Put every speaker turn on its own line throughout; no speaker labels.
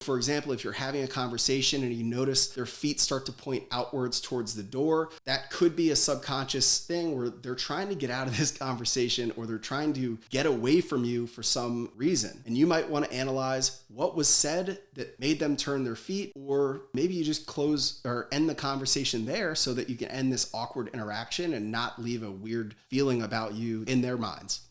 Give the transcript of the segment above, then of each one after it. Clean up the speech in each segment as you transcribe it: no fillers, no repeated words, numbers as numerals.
For example, if you're having a conversation and you notice their feet start to point outwards towards the door, that could be a subconscious thing where they're trying to get out of this conversation or they're trying to get away from you for some reason. And you might want to analyze what was said that made them turn their feet, or maybe you just close or end the conversation there so that you can end this awkward interaction and not leave a weird feeling about you in their minds.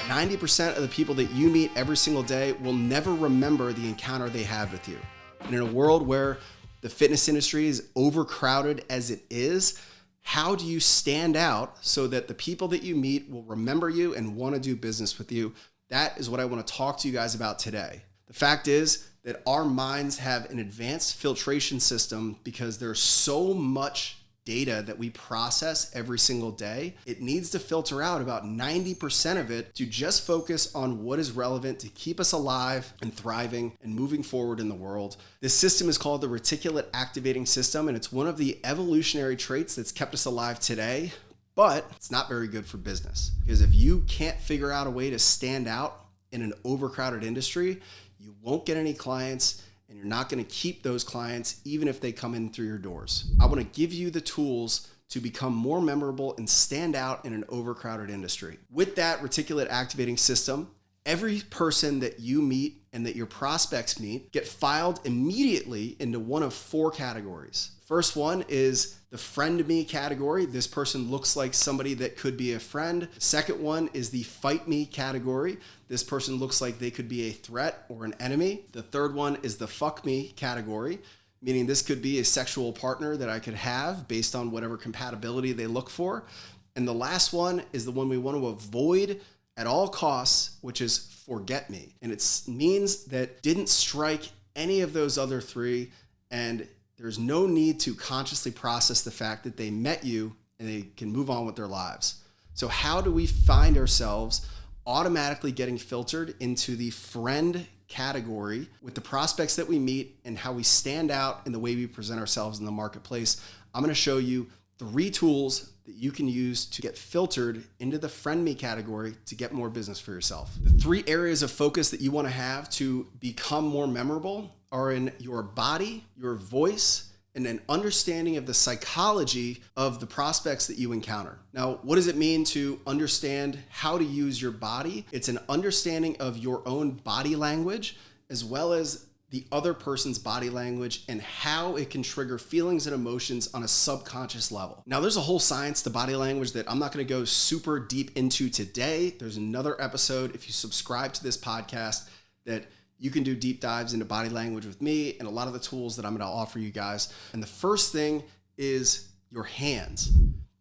90% of the people that you meet every single day will never remember the encounter they had with you. And in a world where the fitness industry is overcrowded as it is, how do you stand out so that the people that you meet will remember you and want to do business with you? That is what I want to talk to you guys about today. The fact is that our minds have an advanced filtration system because there's so much data that we process every single day. It needs to filter out about 90% of it to just focus on what is relevant to keep us alive and thriving and moving forward in the world. This system is called the reticulate activating system, and it's one of the evolutionary traits that's kept us alive today, but it's not very good for business. Because if you can't figure out a way to stand out in an overcrowded industry, you won't get any clients, and you're not going to keep those clients even if they come in through your doors. I want to give you the tools to become more memorable and stand out in an overcrowded industry. With that reticulate activating system, every person that you meet and that your prospects meet get filed immediately into one of 4 categories. First one is the friend me category. This person looks like somebody that could be a friend. Second one is the fight me category. This person looks like they could be a threat or an enemy. The third one is the fuck me category, meaning this could be a sexual partner that I could have based on whatever compatibility they look for. And the last one is the one we want to avoid at all costs, which is forget me. And it means that didn't strike any of those other 3, and there's no need to consciously process the fact that they met you and they can move on with their lives. So how do we find ourselves automatically getting filtered into the friend category with the prospects that we meet and how we stand out in the way we present ourselves in the marketplace? I'm going to show you 3 tools that you can use to get filtered into the friend me category to get more business for yourself. The 3 areas of focus that you want to have to become more memorable are in your body, your voice, and an understanding of the psychology of the prospects that you encounter. Now, what does it mean to understand how to use your body? It's an understanding of your own body language as well as the other person's body language and how it can trigger feelings and emotions on a subconscious level. Now, there's a whole science to body language that I'm not going to go super deep into today. There's another episode, if you subscribe to this podcast, that you can do deep dives into body language with me and a lot of the tools that I'm going to offer you guys. And the first thing is your hands.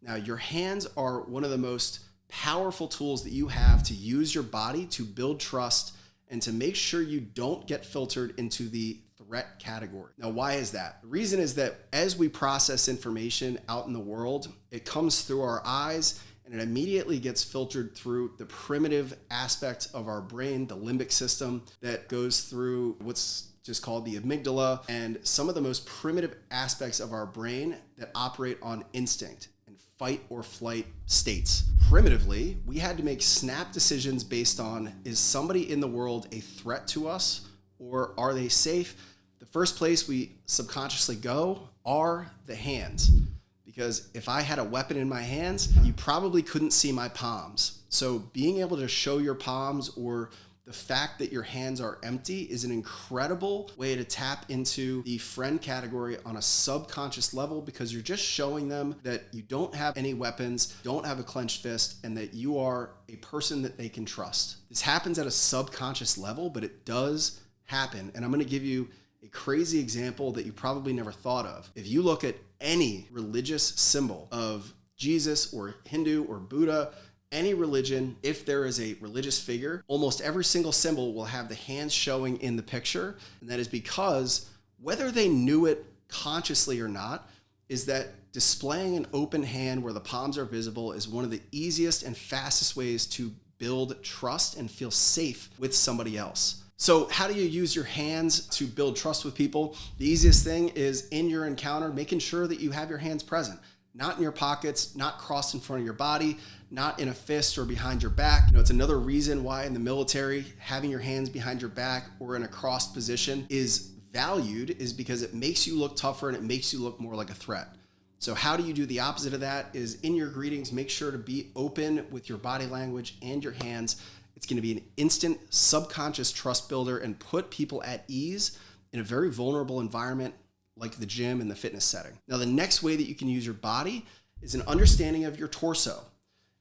Now, your hands are one of the most powerful tools that you have to use your body to build trust and to make sure you don't get filtered into the threat category. Now, why is that? The reason is that as we process information out in the world, it comes through our eyes and it immediately gets filtered through the primitive aspect of our brain, the limbic system, that goes through what's just called the amygdala and some of the most primitive aspects of our brain that operate on instinct and fight or flight states. Primitively, we had to make snap decisions based on, is somebody in the world a threat to us or are they safe? The first place we subconsciously go are the hands. Because if I had a weapon in my hands, you probably couldn't see my palms. So being able to show your palms or the fact that your hands are empty is an incredible way to tap into the friend category on a subconscious level because you're just showing them that you don't have any weapons, don't have a clenched fist, and that you are a person that they can trust. This happens at a subconscious level, but it does happen. And I'm going to give you a crazy example that you probably never thought of. If you look at any religious symbol of Jesus or Hindu or Buddha, any religion, if there is a religious figure, almost every single symbol will have the hands showing in the picture. And that is because whether they knew it consciously or not, is that displaying an open hand where the palms are visible is one of the easiest and fastest ways to build trust and feel safe with somebody else. So how do you use your hands to build trust with people? The easiest thing is in your encounter, making sure that you have your hands present. not in your pockets, not crossed in front of your body, not in a fist or behind your back. It's another reason why in the military, having your hands behind your back or in a crossed position is valued, is because it makes you look tougher and it makes you look more like a threat. So how do you do the opposite of that? Is in your greetings, make sure to be open with your body language and your hands. It's going to be an instant subconscious trust builder and put people at ease in a very vulnerable environment like the gym and the fitness setting. Now, the next way that you can use your body is an understanding of your torso.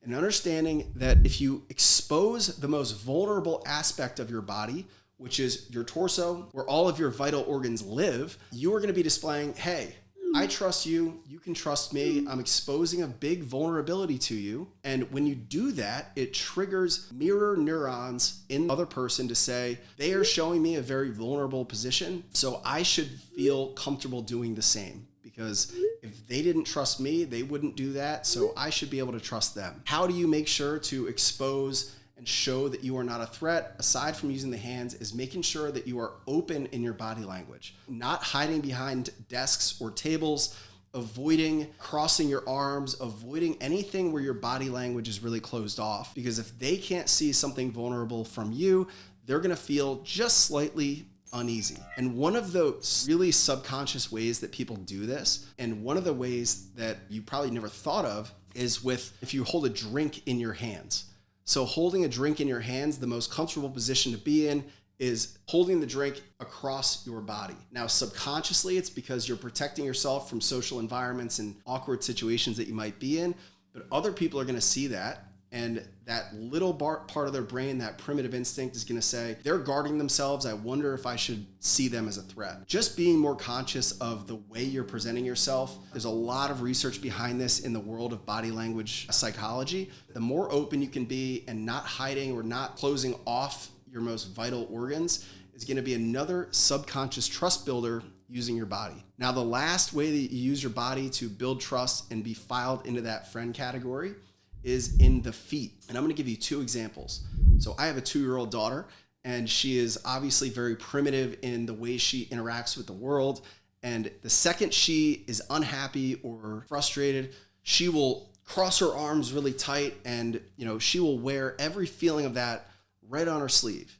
An understanding that if you expose the most vulnerable aspect of your body, which is your torso, where all of your vital organs live, you are going to be displaying, hey, I trust you, you can trust me, I'm exposing a big vulnerability to you. And when you do that, it triggers mirror neurons in the other person to say, they are showing me a very vulnerable position, so I should feel comfortable doing the same. Because if they didn't trust me, they wouldn't do that, so I should be able to trust them. How do you make sure to expose and show that you are not a threat, aside from using the hands, is making sure that you are open in your body language, not hiding behind desks or tables, avoiding crossing your arms, avoiding anything where your body language is really closed off. Because if they can't see something vulnerable from you, they're going to feel just slightly uneasy. And one of the really subconscious ways that people do this, and one of the ways that you probably never thought of, is with if you hold a drink in your hands. So holding a drink in your hands, the most comfortable position to be in is holding the drink across your body. Now, subconsciously, it's because you're protecting yourself from social environments and awkward situations that you might be in, but other people are going to see that. And that little part of their brain, that primitive instinct, is going to say, they're guarding themselves. I wonder if I should see them as a threat. Just being more conscious of the way you're presenting yourself. There's a lot of research behind this in the world of body language psychology. The more open you can be and not hiding or not closing off your most vital organs is going to be another subconscious trust builder using your body. Now, the last way that you use your body to build trust and be filed into that friend category is in the feet. And I'm going to give you two examples. So I have a 2-year-old daughter, and she is obviously very primitive in the way she interacts with the world. And the second she is unhappy or frustrated, she will cross her arms really tight, and she will wear every feeling of that right on her sleeve,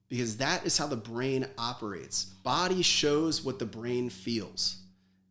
because that is how the brain operates. Body shows what the brain feels.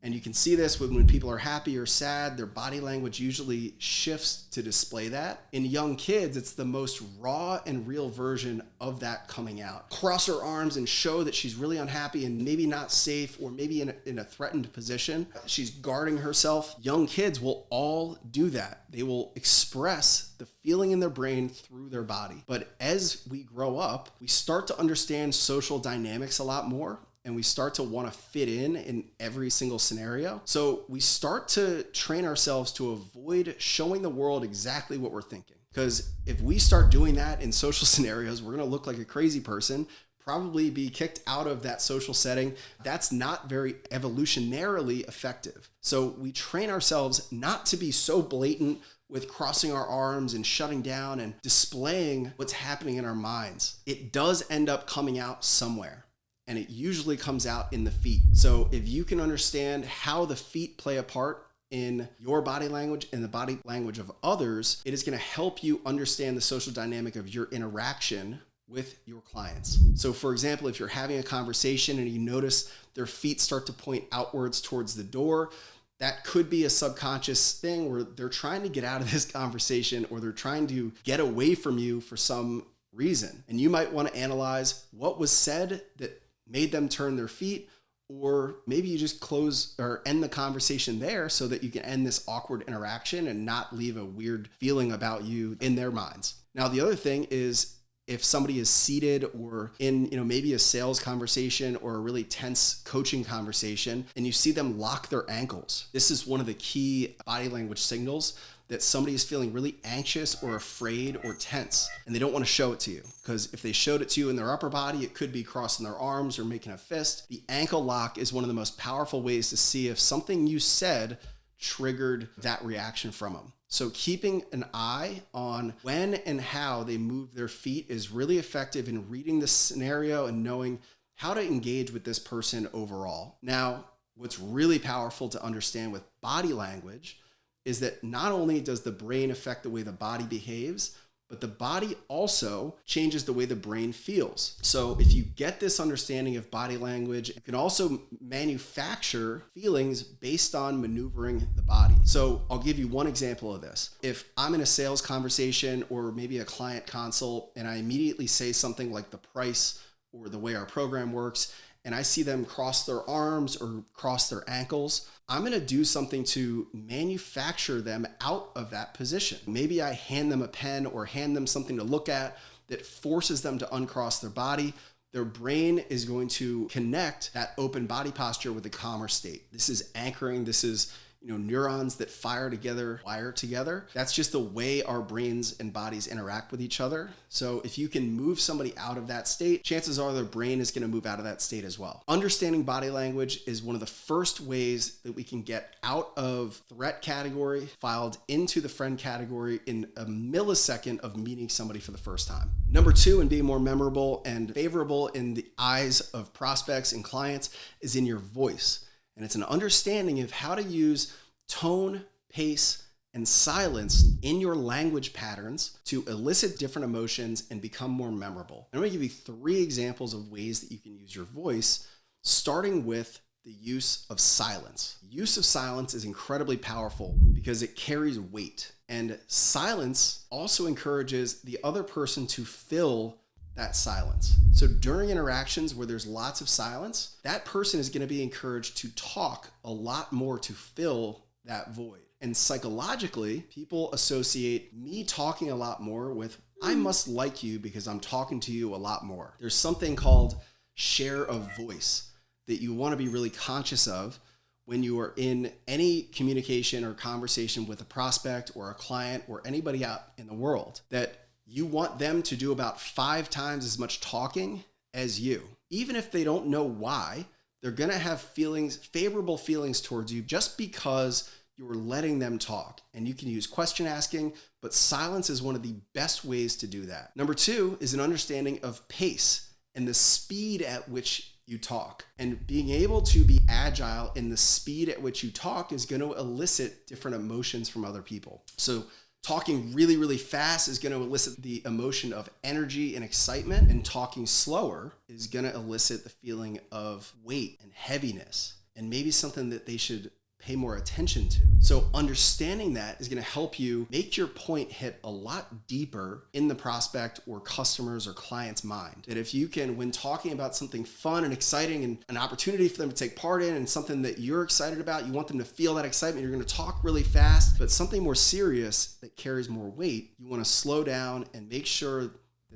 And you can see this when people are happy or sad, their body language usually shifts to display that. In young kids, it's the most raw and real version of that coming out. Cross her arms and show that she's really unhappy and maybe not safe, or maybe in a threatened position. She's guarding herself. Young kids will all do that. They will express the feeling in their brain through their body. But as we grow up, we start to understand social dynamics a lot more, and we start to want to fit in every single scenario. So we start to train ourselves to avoid showing the world exactly what we're thinking. Because if we start doing that in social scenarios, we're going to look like a crazy person, probably be kicked out of that social setting. That's not very evolutionarily effective. So we train ourselves not to be so blatant with crossing our arms and shutting down and displaying what's happening in our minds. It does end up coming out somewhere, and it usually comes out in the feet. So if you can understand how the feet play a part in your body language and the body language of others, it is going to help you understand the social dynamic of your interaction with your clients. So for example, if you're having a conversation and you notice their feet start to point outwards towards the door, that could be a subconscious thing where they're trying to get out of this conversation, or they're trying to get away from you for some reason. And you might want to analyze what was said that made them turn their feet, or maybe you just close or end the conversation there so that you can end this awkward interaction and not leave a weird feeling about you in their minds. Now, the other thing is, if somebody is seated or in, maybe a sales conversation or a really tense coaching conversation, and you see them lock their ankles, this is one of the key body language signals that somebody is feeling really anxious or afraid or tense, and they don't want to show it to you. Because if they showed it to you in their upper body, it could be crossing their arms or making a fist. The ankle lock is one of the most powerful ways to see if something you said triggered that reaction from them. So keeping an eye on when and how they move their feet is really effective in reading the scenario and knowing how to engage with this person overall. Now, what's really powerful to understand with body language is that not only does the brain affect the way the body behaves, but the body also changes the way the brain feels. So if you get this understanding of body language, you can also manufacture feelings based on maneuvering the body. So I'll give you one example of this. If I'm in a sales conversation or maybe a client consult and I immediately say something like the price or the way our program works, and I see them cross their arms or cross their ankles, I'm going to do something to manufacture them out of that position. Maybe I hand them a pen or hand them something to look at that forces them to uncross their body. Their brain is going to connect that open body posture with a calmer state. This is anchoring. This is neurons that fire together, wire together. That's just the way our brains and bodies interact with each other. So if you can move somebody out of that state, chances are their brain is going to move out of that state as well. Understanding body language is one of the first ways that we can get out of threat category, filed into the friend category in a millisecond of meeting somebody for the first time. Number two, and being more memorable and favorable in the eyes of prospects and clients, is in your voice. And it's an understanding of how to use tone, pace, and silence in your language patterns to elicit different emotions and become more memorable. I'm going to give you 3 examples of ways that you can use your voice, starting with the use of silence. Use of silence is incredibly powerful because it carries weight. And silence also encourages the other person to fill that silence. So during interactions where there's lots of silence, that person is going to be encouraged to talk a lot more to fill that void. And psychologically, people associate me talking a lot more with, I must like you because I'm talking to you a lot more. There's something called share of voice that you want to be really conscious of when you are in any communication or conversation with a prospect or a client or anybody out in the world, that you want them to do about 5 times as much talking as you. Even if they don't know why, they're going to have favorable feelings towards you just because you're letting them talk. And you can use question asking, but silence is one of the best ways to do that. Number 2 is an understanding of pace and the speed at which you talk. And being able to be agile in the speed at which you talk is going to elicit different emotions from other people. So talking really, really fast is going to elicit the emotion of energy and excitement, and talking slower is going to elicit the feeling of weight and heaviness, and maybe something that they should pay more attention to. So understanding that is going to help you make your point hit a lot deeper in the prospect or customer's or client's mind. That if you can, when talking about something fun and exciting and an opportunity for them to take part in and something that you're excited about, you want them to feel that excitement, you're going to talk really fast. But something more serious that carries more weight, you want to slow down and make sure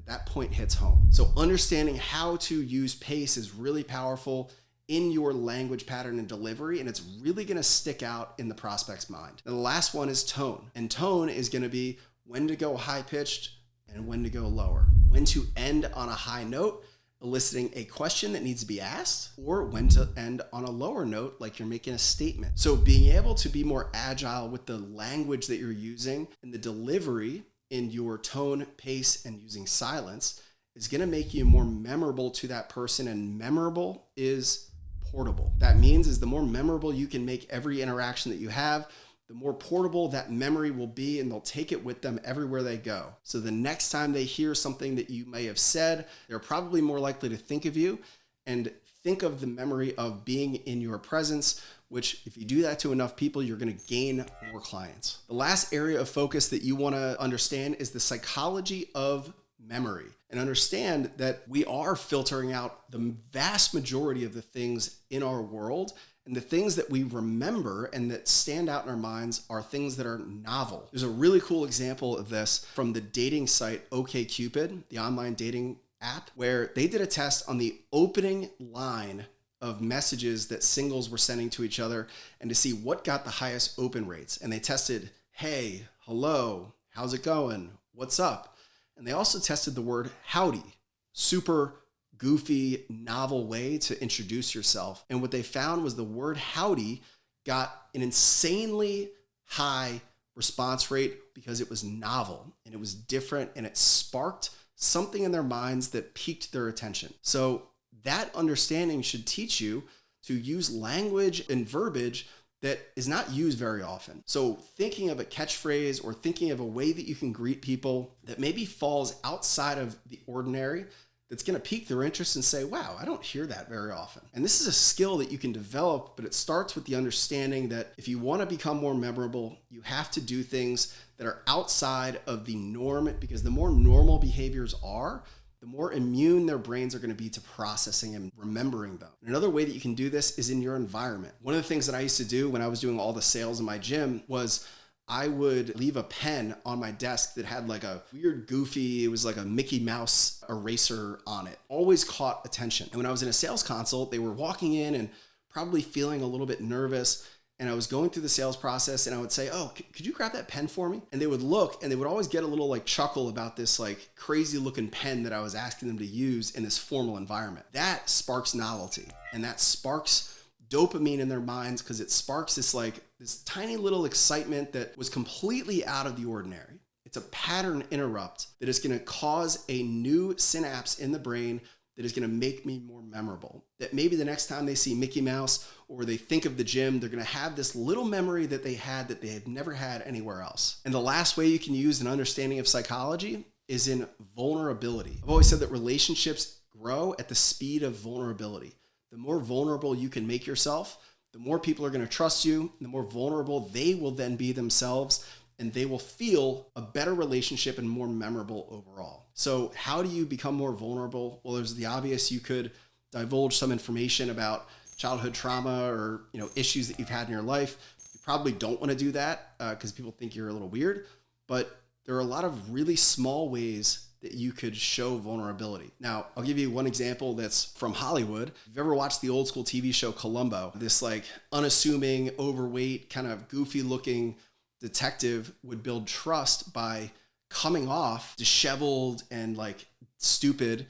that point hits home. So understanding how to use pace is really powerful in your language pattern and delivery, and it's really going to stick out in the prospect's mind. And the last one is tone. And tone is going to be when to go high pitched and when to go lower. When to end on a high note, eliciting a question that needs to be asked, or when to end on a lower note, like you're making a statement. So being able to be more agile with the language that you're using and the delivery in your tone, pace, and using silence is going to make you more memorable to that person. And memorable is portable. That means is the more memorable you can make every interaction that you have, the more portable that memory will be, and they'll take it with them everywhere they go. So the next time they hear something that you may have said, they're probably more likely to think of you and think of the memory of being in your presence, which if you do that to enough people, you're going to gain more clients. The last area of focus that you want to understand is the psychology of memory, and understand that we are filtering out the vast majority of the things in our world, and the things that we remember and that stand out in our minds are things that are novel. There's a really cool example of this from the dating site OkCupid, the online dating app, where they did a test on the opening line of messages that singles were sending to each other and to see what got the highest open rates. And they tested, hey, hello, how's it going? What's up? And they also tested the word howdy, super goofy, novel way to introduce yourself. And what they found was the word howdy got an insanely high response rate because it was novel and it was different, and it sparked something in their minds that piqued their attention. So that understanding should teach you to use language and verbiage that is not used very often. So thinking of a catchphrase or thinking of a way that you can greet people that maybe falls outside of the ordinary, that's going to pique their interest and say, wow, I don't hear that very often. And this is a skill that you can develop, but it starts with the understanding that if you want to become more memorable, you have to do things that are outside of the norm, because the more normal behaviors are, the more immune their brains are going to be to processing and remembering them. And another way that you can do this is in your environment. One of the things that I used to do when I was doing all the sales in my gym was I would leave a pen on my desk that had like a weird, goofy, it was like a Mickey Mouse eraser on it. Always caught attention. And when I was in a sales consult, they were walking in and probably feeling a little bit nervous. And I was going through the sales process and I would say, oh, could you grab that pen for me? And they would look and they would always get a little like chuckle about this like crazy looking pen that I was asking them to use in this formal environment. That sparks novelty, and that sparks dopamine in their minds, because it sparks this tiny little excitement that was completely out of the ordinary. It's a pattern interrupt that is going to cause a new synapse in the brain that is going to make me more memorable. That maybe the next time they see Mickey Mouse or they think of the gym, they're going to have this little memory that they had never had anywhere else. And the last way you can use an understanding of psychology is in vulnerability. I've always said that relationships grow at the speed of vulnerability. The more vulnerable you can make yourself, the more people are going to trust you, the more vulnerable they will then be themselves, and they will feel a better relationship and more memorable overall. So how do you become more vulnerable? Well, there's the obvious. You could divulge some information about childhood trauma or issues that you've had in your life. You probably don't want to do that because people think you're a little weird, but there are a lot of really small ways that you could show vulnerability. Now, I'll give you one example that's from Hollywood. If you've ever watched the old school TV show Columbo, this like unassuming, overweight, kind of goofy looking detective would build trust by coming off disheveled and like stupid.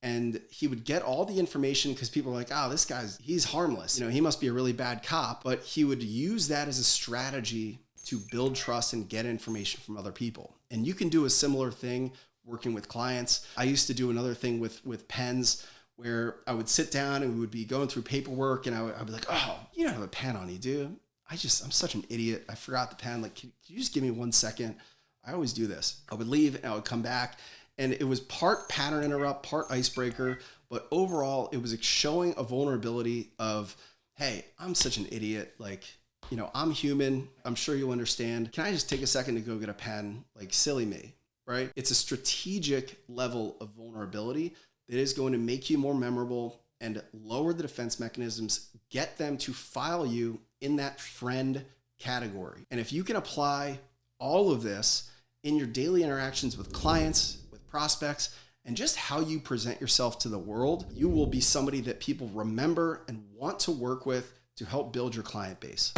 And he would get all the information because people are like, oh, he's harmless. He must be a really bad cop. But he would use that as a strategy to build trust and get information from other people. And you can do a similar thing working with clients. I used to do another thing with pens where I would sit down and we would be going through paperwork and I'd be like, oh, you don't have a pen on you, do you? I'm such an idiot. I forgot the pen. Like, can you just give me 1 second? I always do this. I would leave and I would come back, and it was part pattern interrupt, part icebreaker, but overall it was showing a vulnerability of, hey, I'm such an idiot. Like, I'm human. I'm sure you'll understand. Can I just take a second to go get a pen? Like, silly me, right? It's a strategic level of vulnerability that is going to make you more memorable and lower the defense mechanisms, get them to file you in that friend category. And if you can apply all of this in your daily interactions with clients, with prospects, and just how you present yourself to the world, you will be somebody that people remember and want to work with to help build your client base.